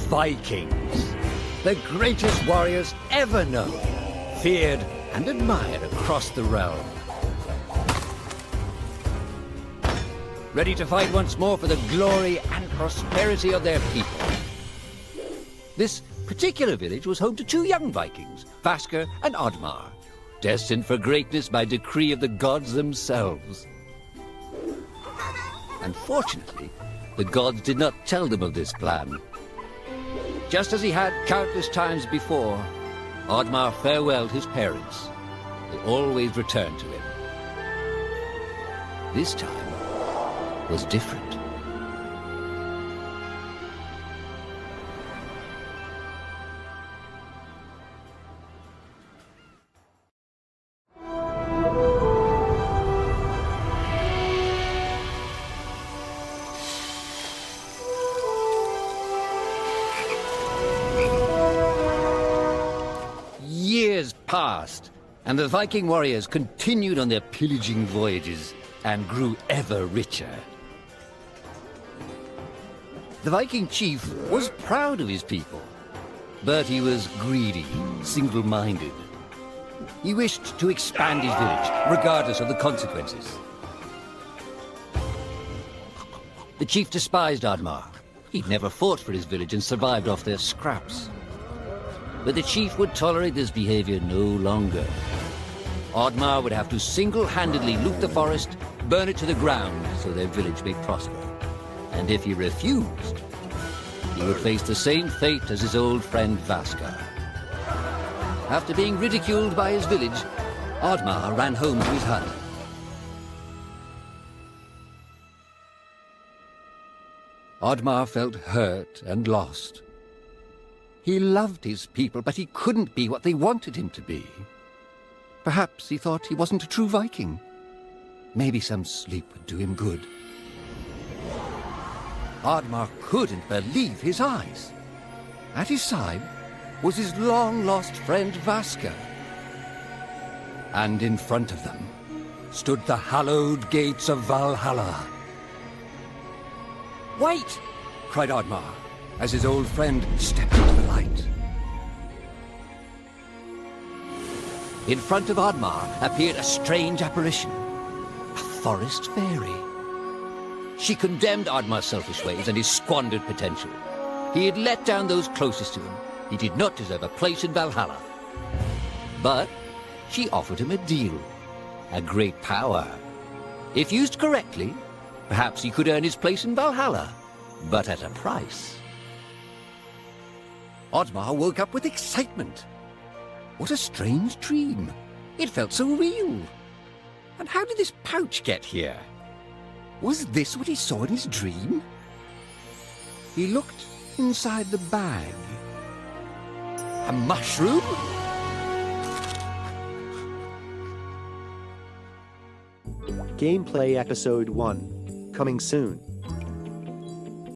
Vikings, the greatest warriors ever known, feared and admired across the realm. Ready to fight once more for the glory and prosperity of their people. This particular village was home to two young Vikings, Vasker and OddMar, destined for greatness by decree of the gods themselves. Unfortunately, the gods did not tell them of this plan. Just as he had countless times before, OddMar farewelled his parents. They always returned to him. This time was different. Years passed, and the Viking warriors continued on their pillaging voyages and grew ever richer. The Viking chief was proud of his people, but he was greedy, single-minded. He wished to expand his village, regardless of the consequences. The chief despised OddMar. He'd never fought for his village and survived off their scraps. But the chief would tolerate this behavior no longer. OddMar would have to single-handedly loot the forest, burn it to the ground so their village may prosper. And if he refused, he would face the same fate as his old friend Vasker. After being ridiculed by his village, OddMar ran home to his hut. OddMar felt hurt and lost. He loved his people, but he couldn't be what they wanted him to be. Perhaps he thought he wasn't a true Viking. Maybe some sleep would do him good. OddMar couldn't believe his eyes. At his side was his long-lost friend Vasker. And in front of them stood the hallowed gates of Valhalla. "Wait!" cried OddMar, as his old friend stepped into the light. In front of OddMar appeared a strange apparition, a forest fairy. She condemned OddMar's selfish ways and his squandered potential. He had let down those closest to him. He did not deserve a place in Valhalla. But she offered him a deal, a great power. If used correctly, perhaps he could earn his place in Valhalla, but at a price. OddMar woke up with excitement. What a strange dream. It felt so real. And how did this pouch get here? Was this what he saw in his dream? He looked inside the bag. A mushroom? Gameplay Episode 1. Coming soon.